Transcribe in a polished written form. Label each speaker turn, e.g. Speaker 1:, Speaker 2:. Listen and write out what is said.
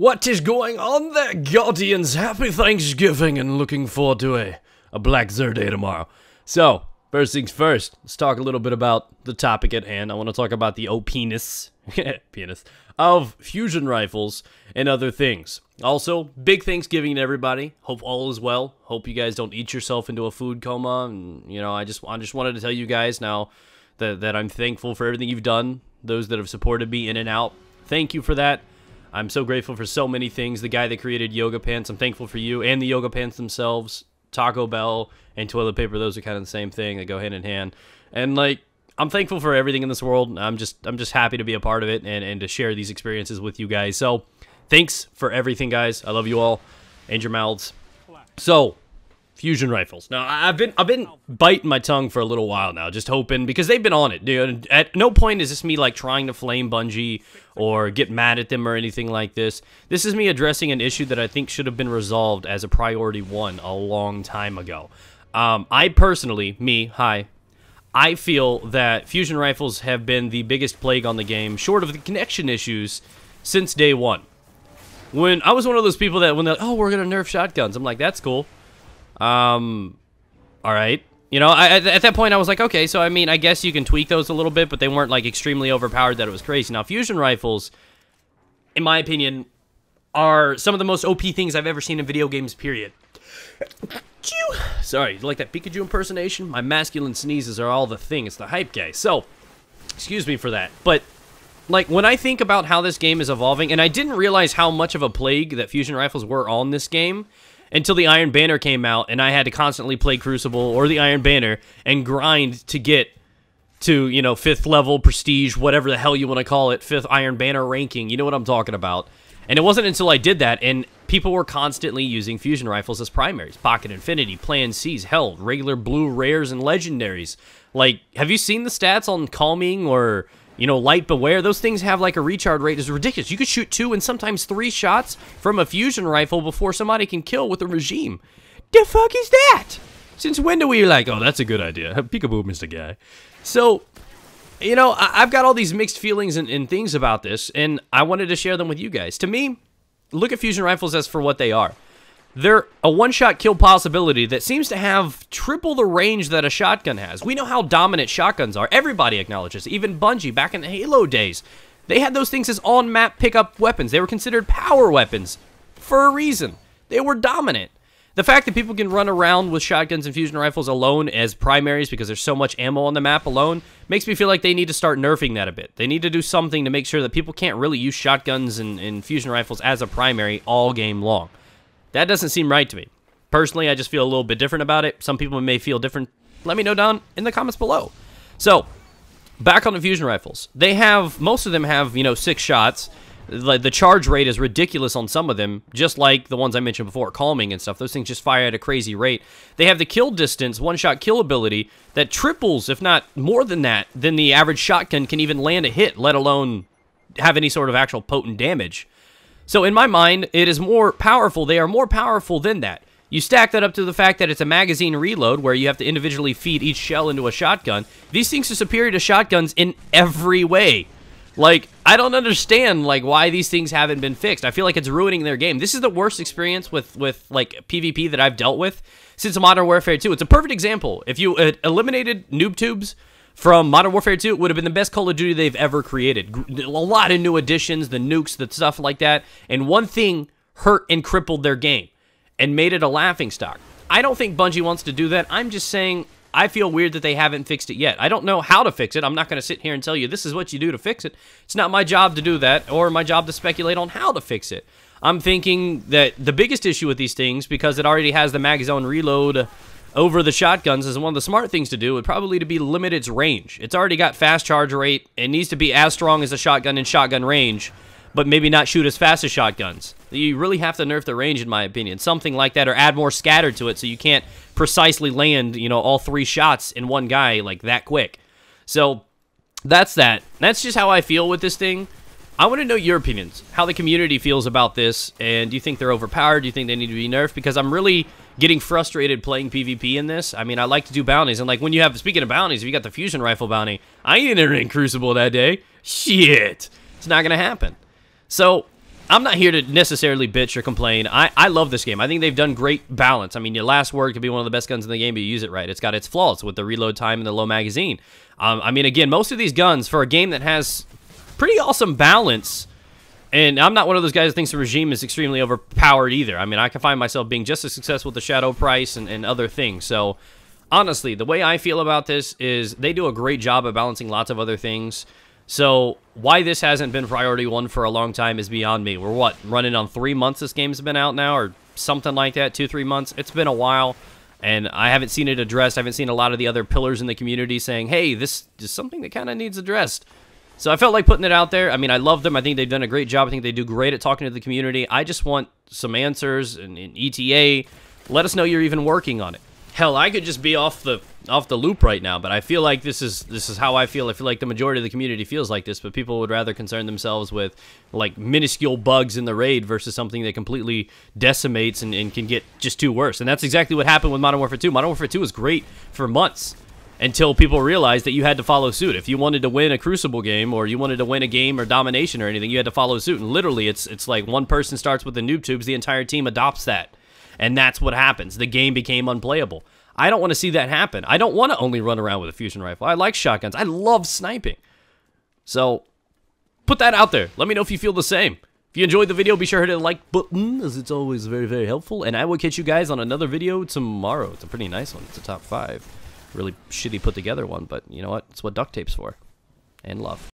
Speaker 1: What is going on there, Guardians? Happy Thanksgiving and looking forward to a Black Thursday tomorrow. So, first things first, let's talk a little bit about the topic at hand. I want to talk about the penis of fusion rifles and other things. Also, big Thanksgiving to everybody. Hope all is well. Hope you guys don't eat yourself into a food coma. And, you know, I just wanted to tell you guys now that I'm thankful for everything you've done. Those that have supported me in and out. Thank you for that. I'm so grateful for so many things. The guy that created yoga pants, I'm thankful for you, and the yoga pants themselves. Taco Bell and toilet paper, those are kind of the same thing. They go hand in hand. And like, I'm thankful for everything in this world. I'm just happy to be a part of it and to share these experiences with you guys. So, thanks for everything, guys. I love you all. And your mouths. So, fusion rifles. Now, I've been biting my tongue for a little while now, just hoping, because they've been on it, dude. At no point is this me, like, trying to flame Bungie or get mad at them or anything like this. This is me addressing an issue that I think should have been resolved as a priority one a long time ago. I personally, I feel that fusion rifles have been the biggest plague on the game, short of the connection issues, since day one. When I was one of those people that, when they're like, oh, we're going to nerf shotguns, I'm like, that's cool. Alright. You know, at that point, I was like, okay, so, I mean, I guess you can tweak those a little bit, but they weren't, like, extremely overpowered that it was crazy. Now, fusion rifles, in my opinion, are some of the most OP things I've ever seen in video games, period. Sorry, you like that Pikachu impersonation? My masculine sneezes are all the thing. It's the hype guy. So, excuse me for that. But, like, when I think about how this game is evolving, and I didn't realize how much of a plague that fusion rifles were on this game until the Iron Banner came out, and I had to constantly play Crucible or the Iron Banner and grind to get to, you know, 5th level, prestige, whatever the hell you want to call it, 5th Iron Banner ranking. You know what I'm talking about. And it wasn't until I did that, and people were constantly using fusion rifles as primaries. Pocket Infinity, Plan Cs, hell, regular blue rares and legendaries. Like, have you seen the stats on Calming or, you know, Light Beware? Those things have, like, a recharge rate is ridiculous. You could shoot 2 and sometimes 3 shots from a fusion rifle before somebody can kill with a regime. The fuck is that? Since when do we, like, oh, that's a good idea. Peekaboo, Mr. Guy. So, you know, I've got all these mixed feelings and things about this, and I wanted to share them with you guys. To me, look at fusion rifles as for what they are. They're a one-shot kill possibility that seems to have triple the range that a shotgun has. We know how dominant shotguns are. Everybody acknowledges. Even Bungie, back in the Halo days, they had those things as on-map pickup weapons. They were considered power weapons for a reason. They were dominant. The fact that people can run around with shotguns and fusion rifles alone as primaries because there's so much ammo on the map alone makes me feel like they need to start nerfing that a bit. They need to do something to make sure that people can't really use shotguns and fusion rifles as a primary all game long. That doesn't seem right to me. Personally, I just feel a little bit different about it. Some people may feel different. Let me know down in the comments below. So, back on the fusion rifles. They have, most of them have, you know, 6 shots. Like, the charge rate is ridiculous on some of them, just like the ones I mentioned before, Calming and stuff. Those things just fire at a crazy rate. They have the kill distance, one-shot kill ability, that triples, if not more than that, than the average shotgun can even land a hit, let alone have any sort of actual potent damage. So in my mind, it is more powerful. They are more powerful than that. You stack that up to the fact that it's a magazine reload where you have to individually feed each shell into a shotgun. These things are superior to shotguns in every way. Like, I don't understand, like, why these things haven't been fixed. I feel like it's ruining their game. This is the worst experience with like, PvP that I've dealt with since Modern Warfare 2. It's a perfect example. If you eliminated noob tubes from Modern Warfare 2, it would have been the best Call of Duty they've ever created. A lot of new additions, the nukes, the stuff like that. And one thing hurt and crippled their game and made it a laughingstock. I don't think Bungie wants to do that. I'm just saying, I feel weird that they haven't fixed it yet. I don't know how to fix it. I'm not going to sit here and tell you this is what you do to fix it. It's not my job to do that or my job to speculate on how to fix it. I'm thinking that the biggest issue with these things, because it already has the magazine reload over the shotguns, is one of the smart things to do would probably to be limit its range. It's already got fast charge rate. It needs to be as strong as a shotgun in shotgun range, but maybe not shoot as fast as shotguns. You really have to nerf the range, in my opinion. Something like that, or add more scatter to it so you can't precisely land, you know, all 3 shots in one guy, like, that quick. So, that's that. That's just how I feel with this thing. I want to know your opinions, how the community feels about this, and do you think they're overpowered? Do you think they need to be nerfed? Because I'm really getting frustrated playing PvP in this. I mean, I like to do bounties, and, like, when you have, speaking of bounties, if you got the fusion rifle bounty, I ain't entering Crucible that day. Shit. It's not going to happen. So, I'm not here to necessarily bitch or complain. I love this game. I think they've done great balance. I mean, your last word could be one of the best guns in the game, but you use it right. It's got its flaws with the reload time and the low magazine. I mean, again, most of these guns, for a game that has pretty awesome balance, and I'm not one of those guys that thinks the regime is extremely overpowered either. I mean, I can find myself being just as successful with the Shadow Price and other things. So, honestly, the way I feel about this is they do a great job of balancing lots of other things. So, why this hasn't been priority 1 for a long time is beyond me. We're, what, running on 3 months this game's been out now, or something like that, 2-3 months? It's been a while, and I haven't seen it addressed. I haven't seen a lot of the other pillars in the community saying, hey, this is something that kind of needs addressed. So, I felt like putting it out there. I mean, I love them. I think they've done a great job. I think they do great at talking to the community. I just want some answers and ETA. Let us know you're even working on it. Hell, I could just be off the loop right now, but I feel like this is how I feel. I feel like the majority of the community feels like this, but people would rather concern themselves with like minuscule bugs in the raid versus something that completely decimates and can get just too worse. And that's exactly what happened with Modern Warfare 2. Modern Warfare 2 was great for months until people realized that you had to follow suit. If you wanted to win a Crucible game or you wanted to win a game or domination or anything, you had to follow suit. And literally, it's like one person starts with the noob tubes, the entire team adopts that. And that's what happens. The game became unplayable. I don't want to see that happen. I don't want to only run around with a fusion rifle. I like shotguns. I love sniping. So, put that out there. Let me know if you feel the same. If you enjoyed the video, be sure to hit the like button, as it's always very, very helpful. And I will catch you guys on another video tomorrow. It's a pretty nice one. It's a top 5. Really shitty put together one, but you know what? It's what duct tape's for. And love.